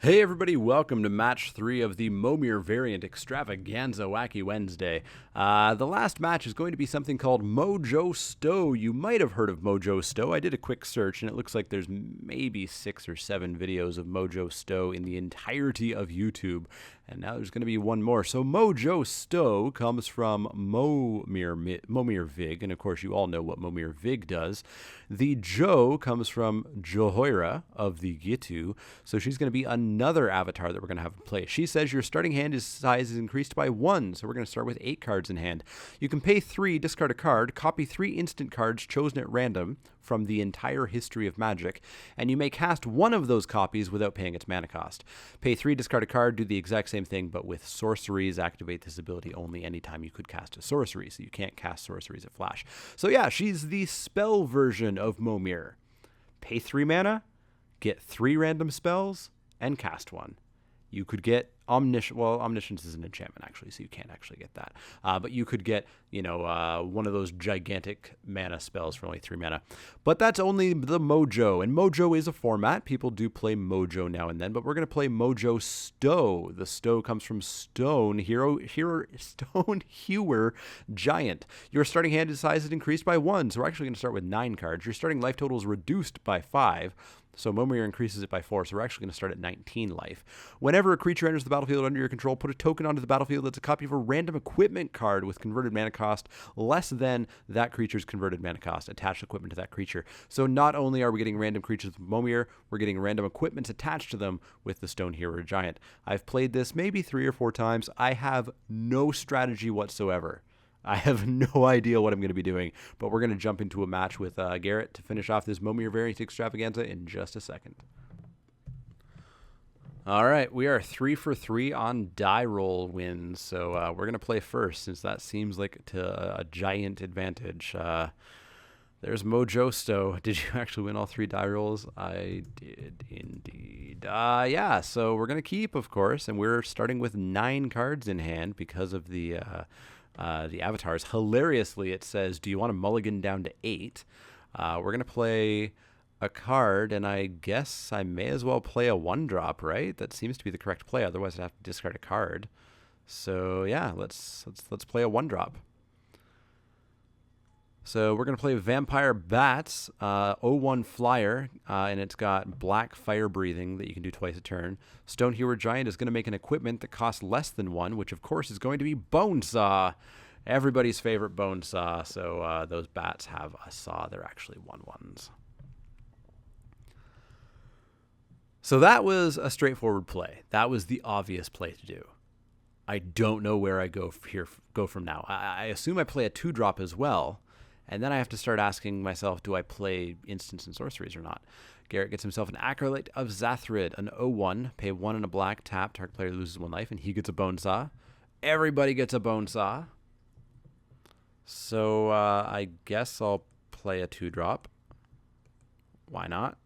Hey everybody, welcome to match 3 of the Momir variant Extravaganza Wacky Wednesday. The last match is going to be something called Mojo Sto. You might have heard of Mojo Sto. I did a quick search and it looks like there's maybe 6 or 7 videos of Mojo Sto in the entirety of YouTube. And now there's going to be one more. So Mojo Sto comes from Momir Vig, and of course you all know what Momir Vig does. The Jo comes from Johoira of the Gitu, so she's going to be another avatar that we're going to have in play. She says your starting hand size is increased by 1, so we're going to start with 8 cards in hand. You can pay 3, discard a card, copy 3 instant cards chosen at random from the entire history of Magic, and you may cast one of those copies without paying its mana cost. Pay 3, discard a card, do the exact same thing, but with sorceries. Activate this ability only anytime you could cast a sorcery, so you can't cast sorceries at flash. So yeah, she's the spell version of Momir. Pay 3 mana, get 3 random spells, and cast one. You could get Omniscience. Well, Omniscience is an enchantment, actually, so you can't actually get that. But you could get, one of those gigantic mana spells for only 3 mana. But that's only the Mojo, and Mojo is a format. People do play Mojo now and then, but we're going to play Mojo Sto. The Sto comes from Stone Hewer Giant. Your starting hand size is increased by 1, so we're actually going to start with 9 cards. Your starting life total is reduced by 5. So Momir increases it by 4, so we're actually going to start at 19 life. Whenever a creature enters the battlefield under your control, put a token onto the battlefield that's a copy of a random equipment card with converted mana cost less than that creature's converted mana cost. Attach equipment to that creature. So not only are we getting random creatures with Momir, we're getting random equipments attached to them with the Stone Hero Giant. I've played this maybe 3 or 4 times. I have no strategy whatsoever. I have no idea what I'm going to be doing, but we're going to jump into a match with Garrett to finish off this Momir variant Extravaganza in just a second. All right, we are 3 for 3 on die roll wins, so we're going to play first since that seems like a giant advantage. There's Mojo Sto. Did you actually win all 3 die rolls? I did indeed. Yeah, so we're going to keep, of course, and we're starting with 9 cards in hand because of the avatars. Hilariously, it says, do you want to mulligan down to 8? We're going to play a card, and I guess I may as well play a 1-drop, right? That seems to be the correct play. Otherwise, I'd have to discard a card. So yeah, let's play a 1-drop. So we're going to play Vampire Bats, 0-1 flyer, and it's got black fire breathing that you can do twice a turn. Stone Hewer Giant is going to make an equipment that costs less than 1, which of course is going to be Bone Saw. Everybody's favorite Bone Saw, so those bats have a saw. They're actually 1/1s. So that was a straightforward play. That was the obvious play to do. I don't know where I go from now. I assume I play a 2-drop as well. And then I have to start asking myself, do I play instants and sorceries or not? Garrett gets himself an Acolyte of Zathrid, an 0-1, pay 1 and a black, tap, target player loses 1 life, and he gets a Bone Saw. Everybody gets a Bone Saw. So I guess I'll play a 2-drop. Why not?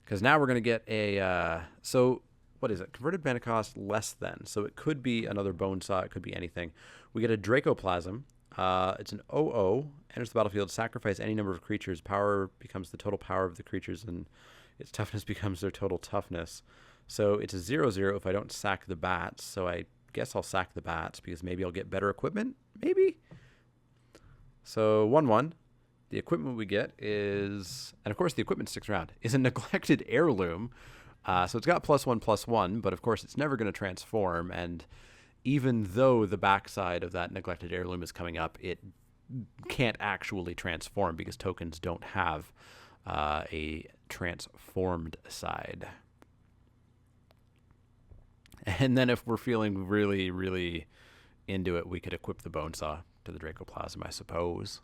Because now we're going to get a, so what is it? Converted mana cost less than. So it could be another Bone Saw, it could be anything. We get a Dracoplasm. It's an 0-0, enters the battlefield, sacrifice any number of creatures. Power becomes the total power of the creatures, and its toughness becomes their total toughness. So it's a 0-0 if I don't sack the bats. So I guess I'll sack the bats because maybe I'll get better equipment. Maybe. So 1/1. The equipment we get is, and of course the equipment sticks around, is a neglected heirloom. So it's got +1/+1, but of course it's never going to transform, and even though the backside of that neglected heirloom is coming up, it can't actually transform because tokens don't have a transformed side. And then if we're feeling really, really into it, we could equip the Bone Saw to the Dracoplasm, I suppose.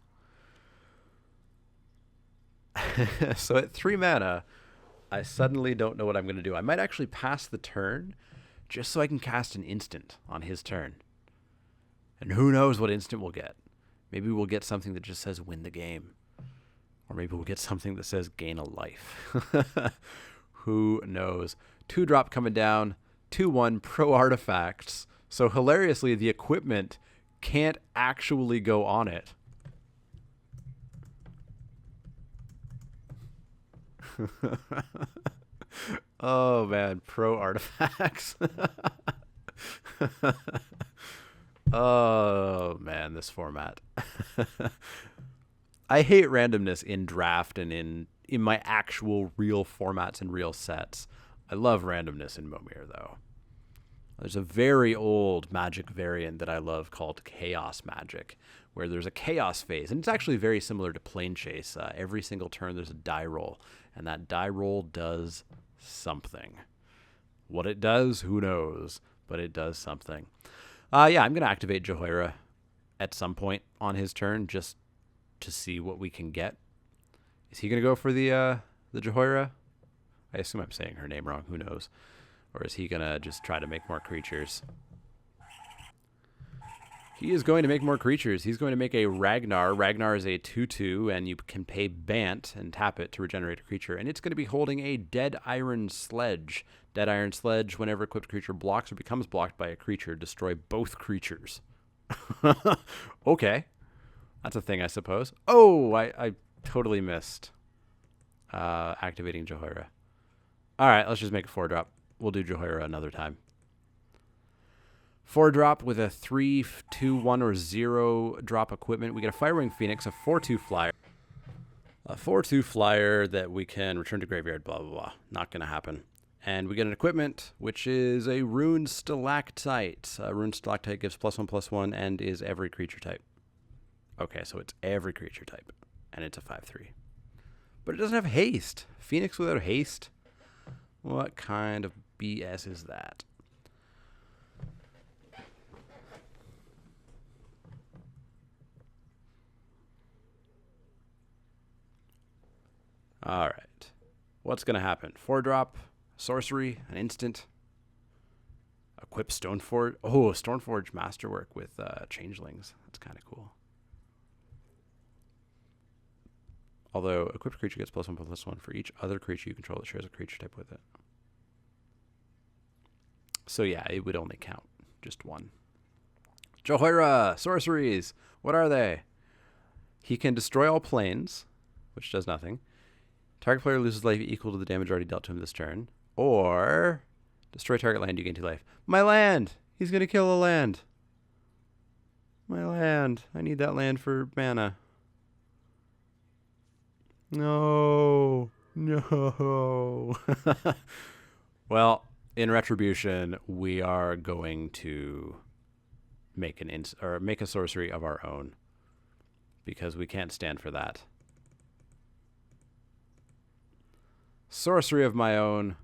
So at 3 mana, I suddenly don't know what I'm going to do. I might actually pass the turn just so I can cast an instant on his turn. And who knows what instant we'll get. Maybe we'll get something that just says win the game. Or maybe we'll get something that says gain a life. Who knows? 2-drop coming down. 2/1 pro artifacts. So hilariously, the equipment can't actually go on it. Oh, man. Pro artifacts. Oh, man, this format. I hate randomness in draft and in my actual real formats and real sets. I love randomness in Momir, though. There's a very old Magic variant that I love called Chaos Magic, where there's a Chaos phase, and it's actually very similar to Plane Chase. Every single turn there's a die roll, and that die roll does something. What it does, who knows, but it does something. Yeah, I'm going to activate Jehoira at some point on his turn just to see what we can get. Is he going to go for the Jehoira? I assume I'm saying her name wrong. Who knows? Or is he going to just try to make more creatures? He is going to make more creatures. He's going to make a Ragnar. Ragnar is a 2/2, and you can pay Bant and tap it to regenerate a creature. And it's going to be holding a Dead Iron Sledge. Dead Iron Sledge, whenever equipped creature blocks or becomes blocked by a creature, destroy both creatures. Okay. That's a thing, I suppose. Oh, I totally missed activating Jehoira. All right, let's just make a 4-drop. We'll do Jehoira another time. 4-drop with a 3, 2, 1, or 0 drop equipment. We get a Firewing Phoenix, a 4/2 flyer. A 4/2 flyer that we can return to graveyard, blah, blah, blah. Not going to happen. And we get an equipment, which is a Rune Stalactite. Rune Stalactite gives +1/+1 and is every creature type. Okay, so it's every creature type. And it's a 5/3. But it doesn't have haste. Phoenix without haste? What kind of BS is that? All right. What's going to happen? 4-drop, sorcery, an instant. Equip Stoneforge. Oh, Stoneforge Masterwork with changelings. That's kind of cool. Although, equipped creature gets +1/+1 for each other creature you control that shares a creature type with it. So yeah, it would only count just one. Jehoira, sorceries. What are they? He can destroy all planes, which does nothing. Target player loses life equal to the damage already dealt to him this turn. Or destroy target land, you gain 2 life. My land! He's going to kill a land. My land. I need that land for mana. No. No. Well, in retribution, we are going to make make a sorcery of our own, because we can't stand for that. Sorcery of my own.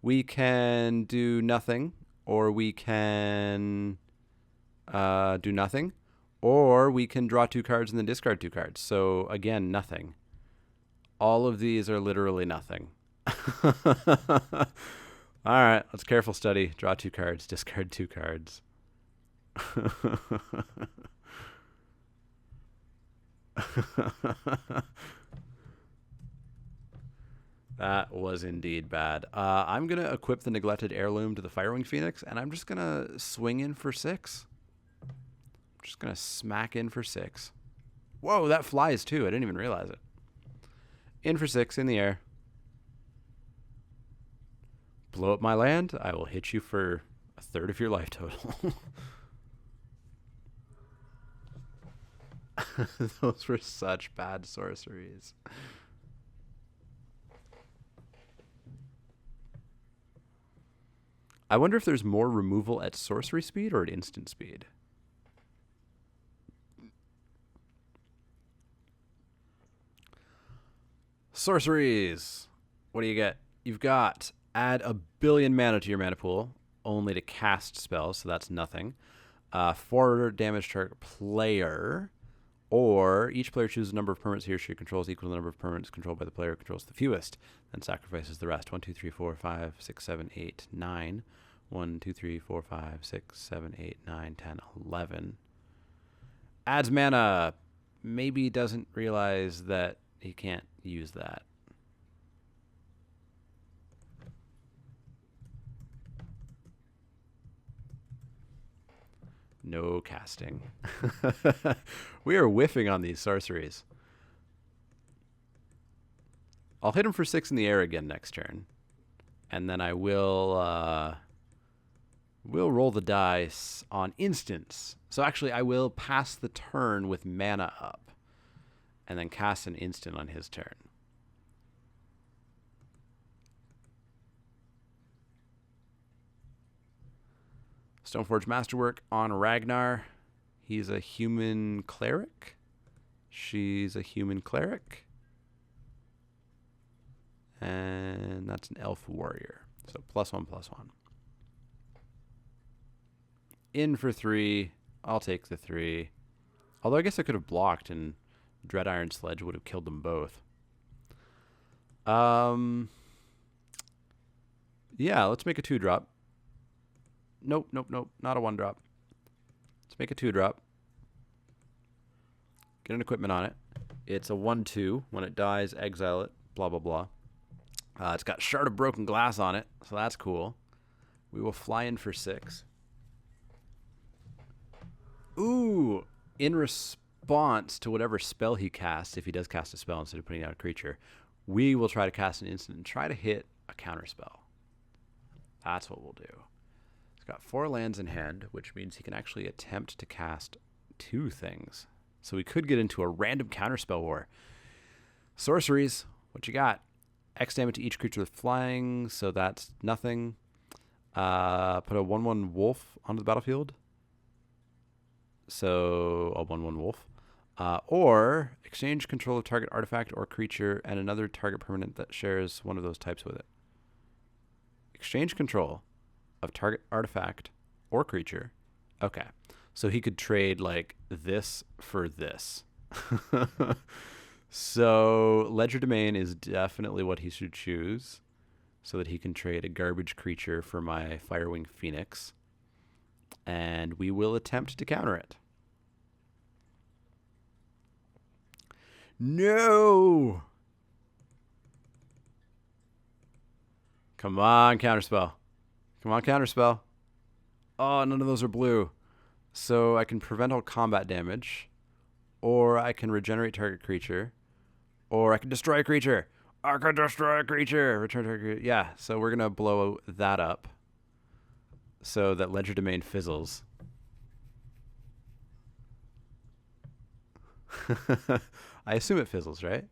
We can do nothing, or we can do nothing, or we can draw 2 cards and then discard 2 cards. So again, nothing. All of these are literally nothing. All right, let's careful study. Draw 2 cards, discard 2 cards. That was indeed bad. I'm going to equip the Neglected Heirloom to the Firewing Phoenix, and I'm just going to swing in for 6. I'm just going to smack in for 6. Whoa, that flies too. I didn't even realize it. In for 6 in the air. Blow up my land. I will hit you for 1/3 of your life total. Those were such bad sorceries. I wonder if there's more removal at sorcery speed or at instant speed. Sorceries. What do you get? You've got add 1 billion mana to your mana pool, only to cast spells, so that's nothing. 4 damage target player, or each player chooses a number of permanents he or she controls equal to the number of permanents controlled by the player who controls the fewest, then sacrifices the rest. 1, 2, 3, 4, 5, 6, 7, 8, 9. 1, 2, 3, 4, 5, 6, 7, 8, 9, 10, 11. Adds mana. Maybe doesn't realize that he can't use that. No casting. We are whiffing on these sorceries. I'll hit him for 6 in the air again next turn. And then I will roll the dice on instants. So actually, I will pass the turn with mana up, and then cast an instant on his turn. Stoneforge Masterwork on Ragnar. He's a human cleric. She's a human cleric. And that's an elf warrior. So +1/+1. In for 3. I'll take the 3. Although I guess I could have blocked and Dread Iron Sledge would have killed them both. Yeah, let's make a 2-drop. Nope. Not a 1-drop. Let's make a 2-drop. Get an equipment on it. It's a 1/2. When it dies, exile it. Blah, blah, blah. It's got Shard of Broken Glass on it, so that's cool. We will fly in for 6. Ooh! In response to whatever spell he casts, if he does cast a spell instead of putting out a creature, we will try to cast an instant and try to hit a counterspell. That's what we'll do. He's got 4 lands in hand, which means he can actually attempt to cast 2 things. So we could get into a random counterspell war. Sorceries, what you got? X damage to each creature with flying, so that's nothing. Put a 1/1 wolf onto the battlefield. So a 1/1 wolf. Or exchange control of target artifact or creature and another target permanent that shares one of those types with it. Exchange control of target artifact or creature. Okay. So he could trade like this for this. So Ledger Domain is definitely what he should choose so that he can trade a garbage creature for my Firewing Phoenix. And we will attempt to counter it. No! Come on, counterspell. Come on, counterspell. Oh, none of those are blue. So I can prevent all combat damage, or I can regenerate target creature, or I can destroy a creature. I can destroy a creature. Return target creature. Yeah, so we're going to blow that up so that Ledger Domain fizzles. I assume it fizzles, right?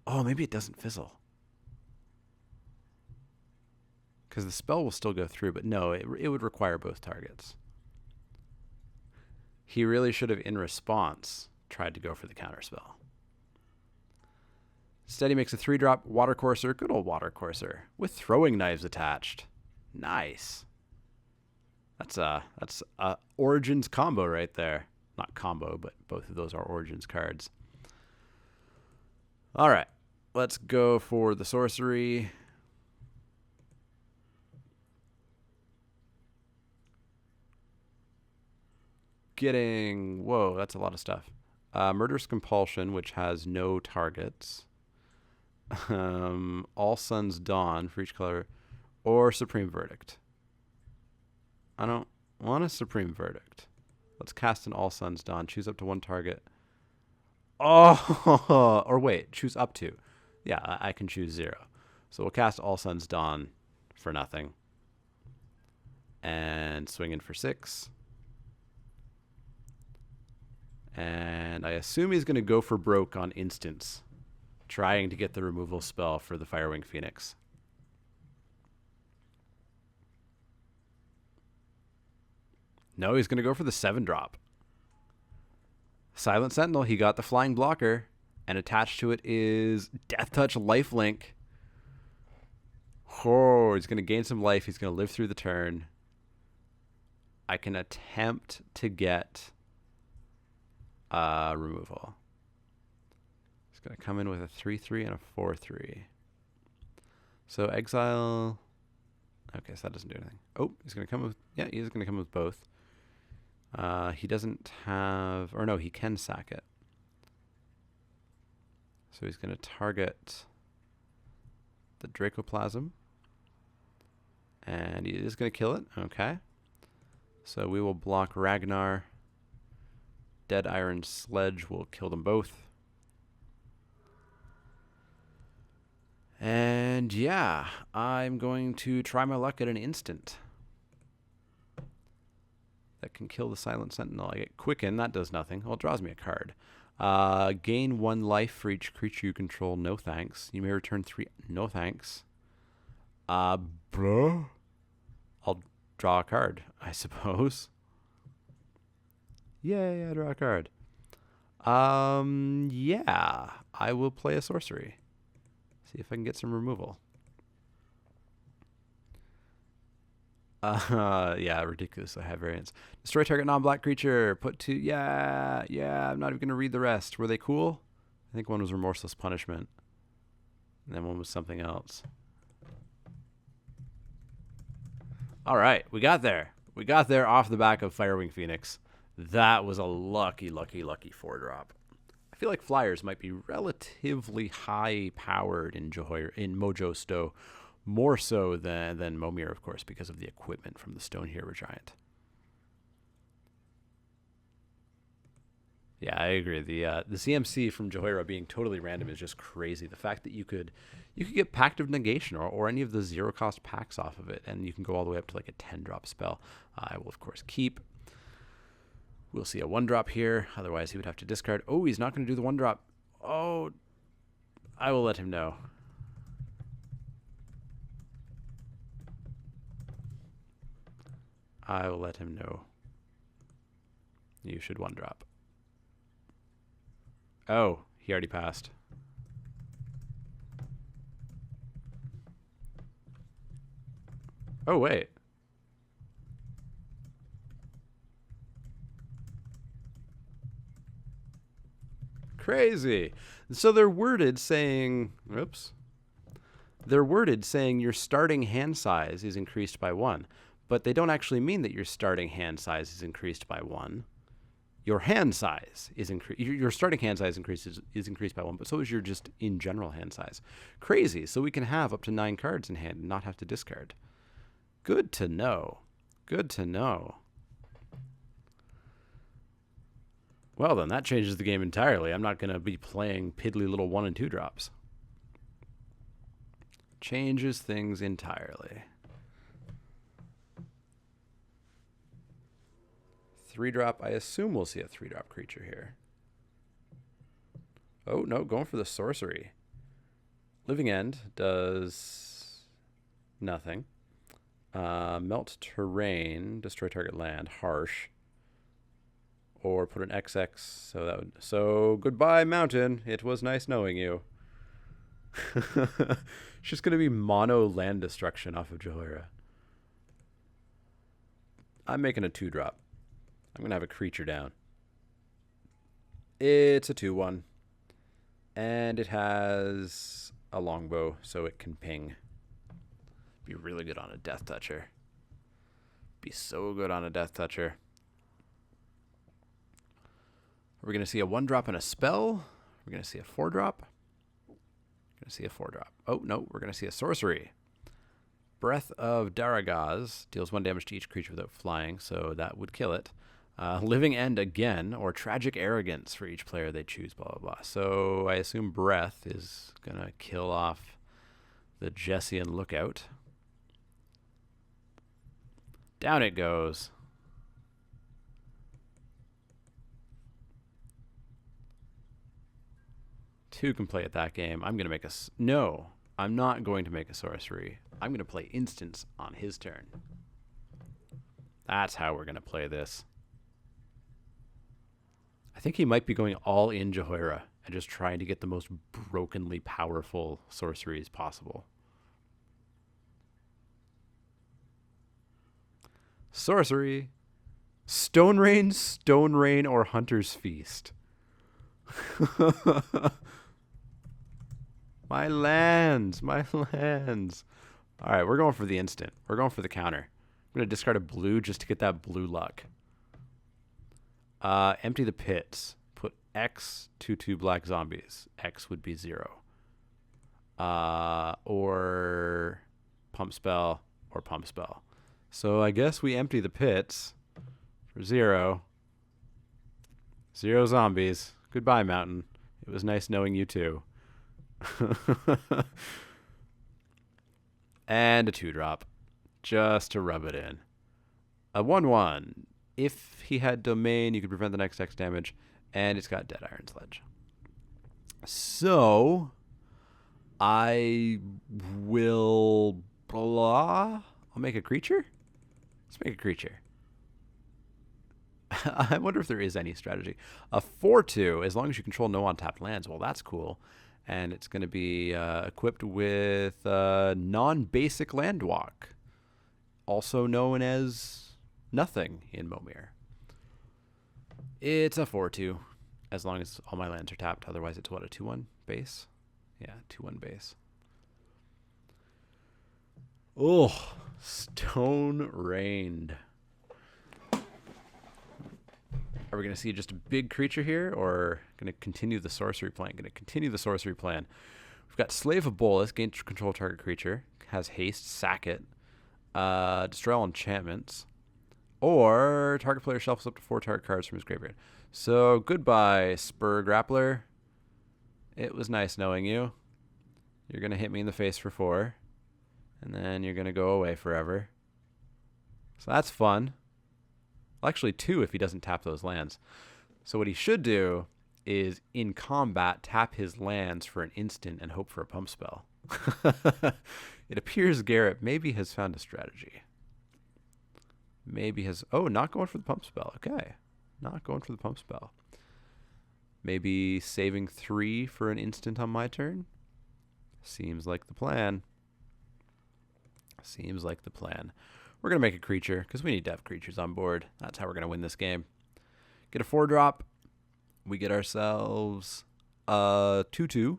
Oh, maybe it doesn't fizzle. Because the spell will still go through, but no, it would require both targets. He really should have, in response, tried to go for the counterspell. Instead, he makes a 3-drop Water Courser, good old Water Courser, with throwing knives attached. Nice. That's a Origins combo right there. Not combo, but both of those are Origins cards. All right, let's go for the sorcery. Whoa, that's a lot of stuff. Murderous Compulsion, which has no targets. All Sun's Dawn for each color, or Supreme Verdict. I don't want a Supreme Verdict. Let's cast an All Sun's Dawn. Choose up to 1 target. Oh, or wait, choose up to. Yeah, I can choose 0. So we'll cast All Sun's Dawn for nothing. And swing in for 6. And I assume he's going to go for broke on instants, trying to get the removal spell for the Firewing Phoenix. No, he's going to go for the 7-drop. Silent Sentinel, he got the flying blocker, and attached to it is Death Touch Lifelink. Oh, he's going to gain some life. He's going to live through the turn. I can attempt to get removal. He's going to come in with a 3/3 and a 4/3. So exile. Okay, so that doesn't do anything. Oh, he's going to come with, yeah, he's going to come with both. He doesn't have, or no, he can sack it. So he's going to target the Dracoplasm. And he is going to kill it. Okay. So we will block Ragnar. Dead Iron Sledge will kill them both. And yeah, I'm going to try my luck at an instant. That can kill the Silent Sentinel. I get Quicken, that does nothing. Well, it draws me a card. Gain 1 life for each creature you control, no thanks. You may return 3, no thanks. Bruh? I'll draw a card, I suppose. Yay, I draw a card. Yeah, I will play a sorcery. See if I can get some removal. Yeah, ridiculous. I have variants. Destroy target non-black creature. Put 2. Yeah. I'm not even going to read the rest. Were they cool? I think one was Remorseless Punishment. And then one was something else. All right. We got there. We got there off the back of Firewing Phoenix. That was a lucky 4-drop. I feel like flyers might be relatively high-powered in Mojo Sto. More so than Momir, of course, because of the equipment from the Stone Hero Giant. Yeah, I agree. The CMC from Johira being totally random is just crazy. The fact that you could get Pact of Negation or any of the 0-cost packs off of it, and you can go all the way up to like a 10-drop spell. I will, of course, keep. We'll see a 1-drop here. Otherwise, he would have to discard. Oh, he's not going to do the 1-drop. Oh, I will let him know. I will let him know. You should 1-drop. Oh, he already passed. Oh, wait. Crazy. So they're worded saying, oops. They're worded saying your starting hand size is increased by 1. But they don't actually mean that your starting hand size is increased by 1. Your hand size is increased. Your starting hand size is increased by 1, but so is your just in general hand size. Crazy. So we can have up to 9 cards in hand and not have to discard. Good to know. Good to know. Well, then that changes the game entirely. I'm not going to be playing piddly little 1 and 2 drops. Changes things entirely. 3-drop. I assume we'll see a 3-drop creature here. Oh, no, going for the sorcery. Living End does nothing. Melt terrain, destroy target land, harsh. Or put an XX, so that would... So, goodbye, mountain. It was nice knowing you. It's just going to be mono land destruction off of Johira. I'm making a 2-drop. I'm going to have a creature down. It's a 2/1. And it has a longbow, so it can ping. Be really good on a Death Toucher. Be so good on a Death Toucher. Are we going to see a 1-drop and a spell? We're going to see a 4-drop. Going to see a 4-drop. Oh, no, we're going to see a sorcery. Breath of Daragaz deals 1 damage to each creature without flying, so that would kill it. Living End again, or Tragic Arrogance for each player they choose, blah, blah, blah. So I assume Breath is going to kill off the Jessian Lookout. Down it goes. Two can play at that game. I'm going to make a... No, I'm not going to make a sorcery. I'm going to play instants on his turn. That's how we're going to play this. I think he might be going all in Johira and just trying to get the most brokenly powerful sorceries possible. Sorcery. Stone Rain, or Hunter's Feast. My lands. All right, we're going for the instant. We're going for the counter. I'm going to discard a blue just to get that blue luck. Empty the pits. Put X to 2 black zombies. X would be 0. Or pump spell or pump spell. So I guess we empty the pits for 0. 0 zombies. Goodbye, mountain. It was nice knowing you too. And a 2-drop. Just to rub it in. A 1/1. If he had Domain, you could prevent the next X damage. And it's got Dead Iron Sledge. So, I will... I'll make a creature? Let's make a creature. I wonder if there is any strategy. A 4/2, as long as you control no untapped lands. Well, that's cool. And it's going to be equipped with non-basic land walk, also known as nothing in Momir. It's a 4/2, as long as all my lands are tapped. Otherwise, it's what, a 2/1 base? Yeah, 2/1 base. Oh, Stone Rained. Are we going to see just a big creature here, or going to continue the sorcery plan? Going to continue the sorcery plan. We've got Slave of Bolas, gain control of target creature, has haste, sack it, destroy all enchantments, or target player shuffles up to 4 target cards from his graveyard. So goodbye, Spur Grappler. It was nice knowing you. You're going to hit me in the face for 4, and then you're going to go away forever. So that's fun. Well, actually 2 if he doesn't tap those lands. So what he should do is, in combat, tap his lands for an instant and hope for a pump spell. It appears Garrett maybe has found a strategy. Maybe has... Oh, not going for the pump spell. Okay. Not going for the pump spell. Maybe saving 3 for an instant on my turn? Seems like the plan. Seems like the plan. We're going to make a creature, because we need to have creatures on board. That's how we're going to win this game. Get a 4-drop. We get ourselves a 2/2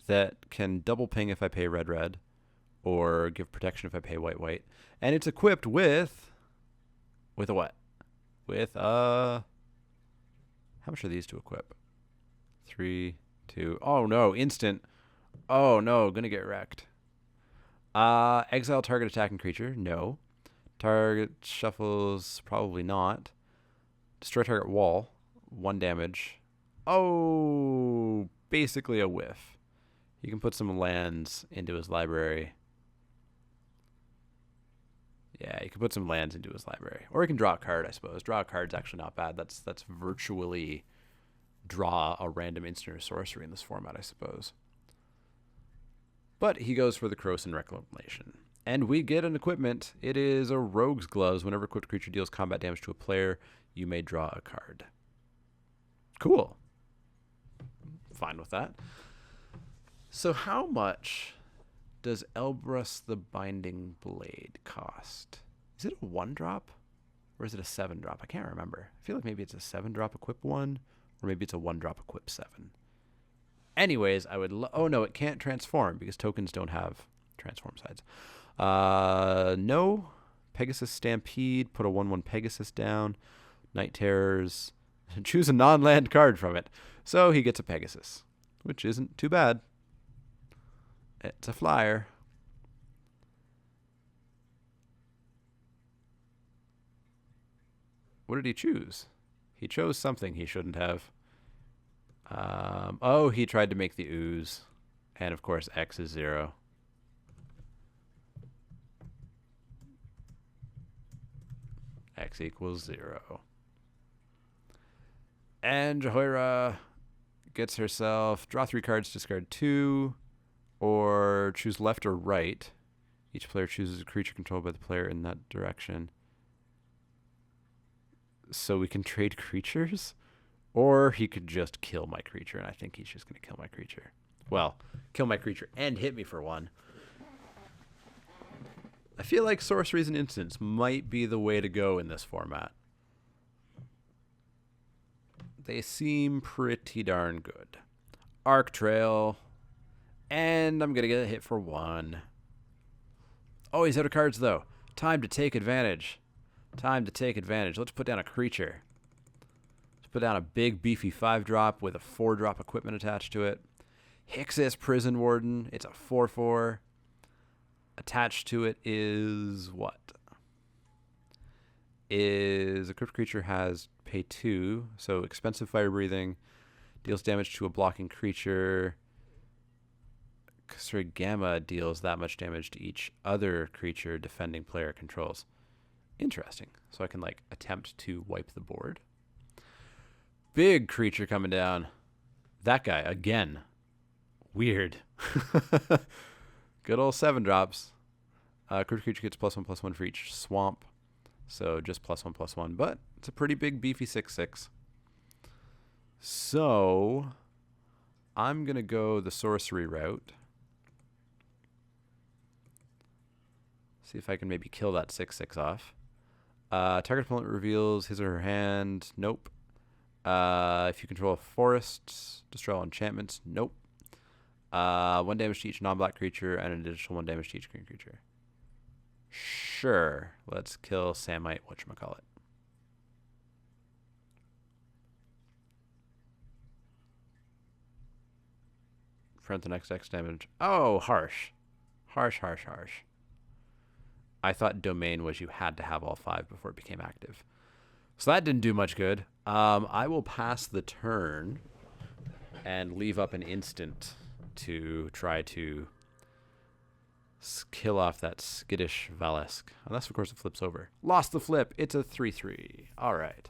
that can double ping if I pay red, or give protection if I pay white. And it's equipped with... With a what? With a... How much are these to equip? 3, 2... Oh, no. Instant. Oh, no. Going to get wrecked. Exile target attacking creature. No. Target shuffles, probably not. Destroy target wall, 1 damage. Oh, basically a whiff. He can put some lands into his library. Yeah, he can put some lands into his library. Or he can draw a card, I suppose. Draw a card's actually not bad. That's virtually draw a random instant or sorcery in this format, I suppose. But he goes for the Croson Reclamation. And we get an equipment. It is a Rogue's Gloves. Whenever equipped creature deals combat damage to a player, you may draw a card. Cool. Fine with that. So how much does Elbrus the Binding Blade cost? Is it a 1-drop? Or is it a 7-drop? I can't remember. I feel like maybe it's a 7-drop equip 1, or maybe it's a 1-drop equip 7. Anyways, I would... Oh, no, it can't transform, because tokens don't have transform sides. No. Pegasus Stampede. Put a 1/1 Pegasus down. Night Terrors. Choose a non-land card from it. So he gets a Pegasus, which isn't too bad. It's a flyer. What did he choose? He chose something he shouldn't have. Oh, he tried to make the ooze. And, of course, X is 0. X equals 0. And Jahoira gets herself draw 3 cards, discard 2, or choose left or right. Each player chooses a creature controlled by the player in that direction. So we can trade creatures? Or he could just kill my creature, and I think he's just going to kill my creature. Well, kill my creature and hit me for 1. I feel like sorceries and instants might be the way to go in this format. They seem pretty darn good. Arc Trail. And I'm going to get a hit for 1. Oh, he's out of cards, though. Time to take advantage. Time to take advantage. Let's put down a creature. Let's put down a big, beefy 5-drop with a 4-drop equipment attached to it. Hixus Prison Warden. It's a 4/4. Attached to it is what? Is a crypt creature has pay 2, so expensive fire breathing, deals damage to a blocking creature, Gamma deals that much damage to each other creature defending player controls. Interesting. So I can like attempt to wipe the board. Big creature coming down. That guy again. Weird. Good old 7-drops. Creature gets +1/+1 for each swamp. So just +1/+1. But it's a pretty big beefy 6/6. So I'm going to go the sorcery route. See if I can maybe kill that 6/6 off. Target opponent reveals his or her hand. Nope. If you control a forest, destroy all enchantments. Nope. 1 damage to each non-black creature and an additional 1 damage to each green creature. Sure. Let's kill Samite, whatchamacallit. Front the next X damage. Oh, harsh. Harsh. I thought domain was you had to have all 5 before it became active. So that didn't do much good. I will pass the turn and leave up an instant to try to kill off that skittish Valesk. Unless, of course, it flips over. Lost the flip. It's a 3/3. All right.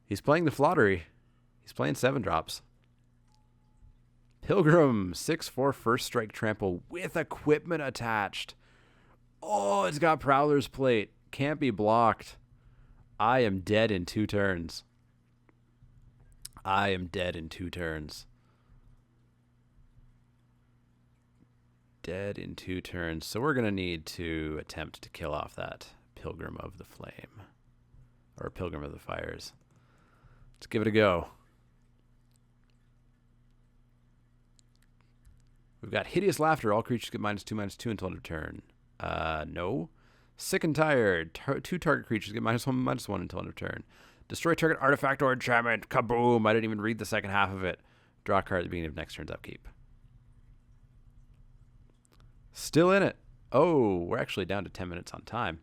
He's playing the Flottery. He's playing 7-drops. Pilgrim, 6/4 first strike trample with equipment attached. Oh, it's got Prowler's Plate. Can't be blocked. I am dead in 2 turns. Dead in 2 turns. So we're going to need to attempt to kill off that Pilgrim of the Flame. Or Pilgrim of the Fires. Let's give it a go. We've got Hideous Laughter. All creatures get -2/-2 until end of turn. No. Sick and Tired. 2 target creatures get -1/-1 until end of turn. Destroy target artifact or enchantment. Kaboom. I didn't even read the second half of it. Draw a card at the beginning of next turn's upkeep. Still in it. Oh, we're actually down to 10 minutes on time.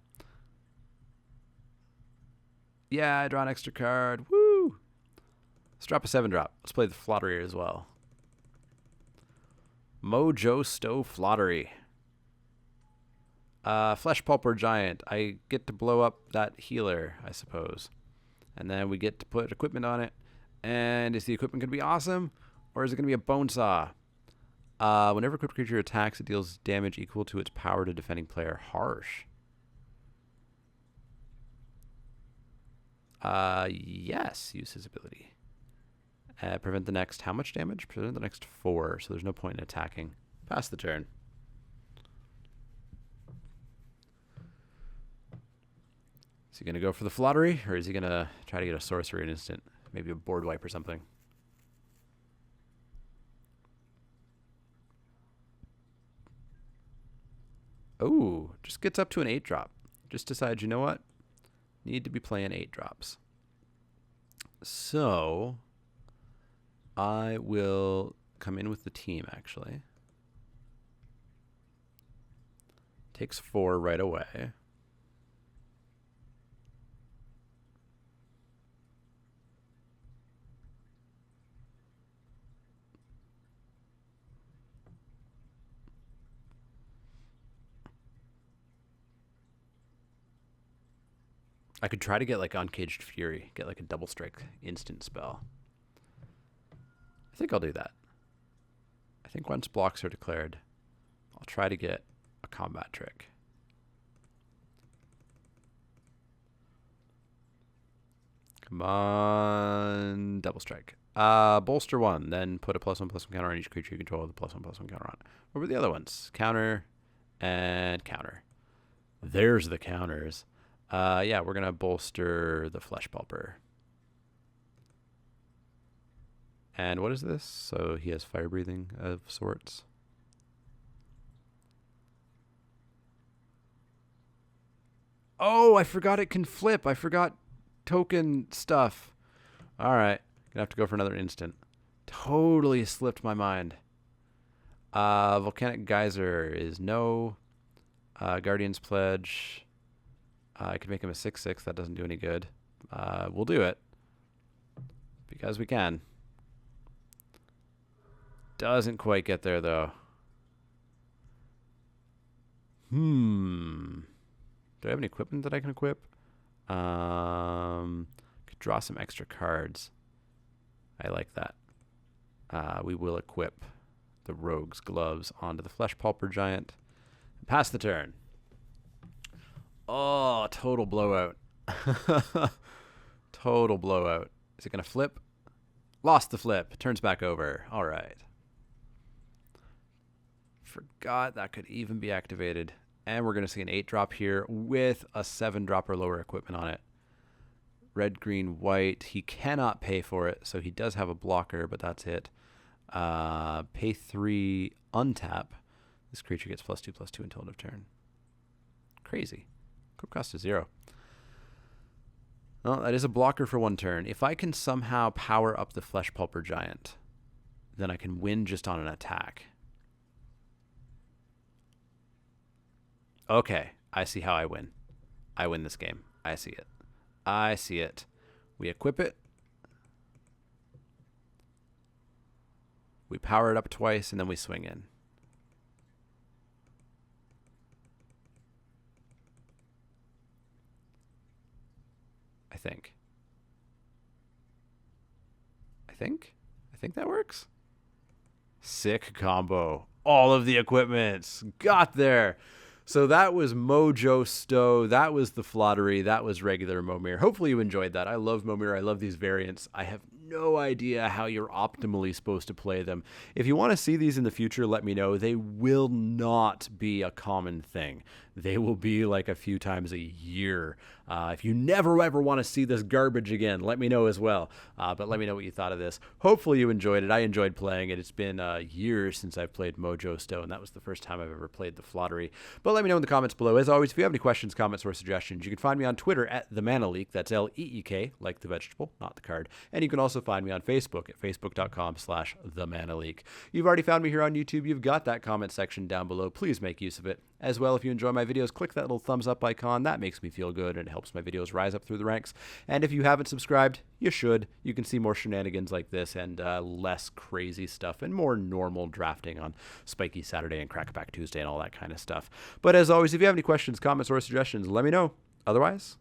Yeah, I draw an extra card. Woo! Let's drop a 7-drop. Let's play the Flottery as well. Mojo Sto Flottery. Flesh Pulper Giant. I get to blow up that healer, I suppose. And then we get to put equipment on it. And is the equipment going to be awesome? Or is it going to be a bone saw? Whenever a equipped creature attacks, it deals damage equal to its power to defending player. Harsh. Yes, use his ability. Prevent the next how much damage? Prevent the next 4, so there's no point in attacking. Pass the turn. Is he going to go for the Flottery, or is he going to try to get a sorcery in instant? Maybe a board wipe or something. Oh, just gets up to an 8-drop. Just decides, you know what? Need to be playing 8-drops. So I will come in with the team, actually. Takes 4 right away. I could try to get like Uncaged Fury, get like a double strike instant spell. I think I'll do that. I think once blocks are declared, I'll try to get a combat trick. Come on, double strike. Bolster 1, then put a +1/+1 counter on each creature you control with a +1/+1 counter on. What were the other ones? Counter and counter. There's the counters. Yeah, we're going to bolster the Flesh Pulper. And what is this? So he has fire breathing of sorts. Oh, I forgot it can flip. I forgot token stuff. All right. Gonna have to go for another instant. Totally slipped my mind. Volcanic Geyser is no. Guardian's Pledge. I could make him a 6/6. That doesn't do any good. We'll do it. Because we can. Doesn't quite get there, though. Do I have any equipment that I can equip? Could draw some extra cards. I like that. We will equip the Rogue's Gloves onto the Flesh Pulper Giant. Pass the turn. Oh, total blowout. Total blowout. Is it going to flip? Lost the flip. Turns back over. All right. Forgot that could even be activated. And we're going to see an 8-drop here with a 7-drop or lower equipment on it. Red, green, white. He cannot pay for it, so he does have a blocker, but that's it. Pay 3, untap. This creature gets +2/+2 until end of turn. Crazy. Equip cost is 0. Well, that is a blocker for 1 turn. If I can somehow power up the Flesh Pulper Giant, then I can win just on an attack. Okay, I see how I win. I win this game. I see it. I see it. We equip it. We power it up twice, and then we swing in. I think that works. Sick combo. All of the equipments. Got there. So that was Mojo Sto. That was the Flottery. That was regular Momir. Hopefully you enjoyed that. I love Momir. I love these variants. I have no idea how you're optimally supposed to play them. If you want to see these in the future, let me know. They will not be a common thing. They will be like a few times a year. If you never ever want to see this garbage again, let me know as well. But let me know what you thought of this. Hopefully you enjoyed it. I enjoyed playing it. It's been years since I've played Mojo Sto, and that was the first time I've ever played the Flottery. But let me know in the comments below. As always, if you have any questions, comments, or suggestions, you can find me on Twitter at @TheManaLeak. That's L-E-E-K, like the vegetable, not the card. And you can also find me on Facebook at facebook.com/TheManaLeak. You've already found me here on YouTube. You've got that comment section down below. Please make use of it. As well, if you enjoy my videos, click that little thumbs up icon. That makes me feel good, and it helps my videos rise up through the ranks. And if you haven't subscribed, you should. You can see more shenanigans like this and less crazy stuff and more normal drafting on Spiky Saturday and Crackback Tuesday and all that kind of stuff. But as always, if you have any questions, comments, or suggestions, let me know. Otherwise,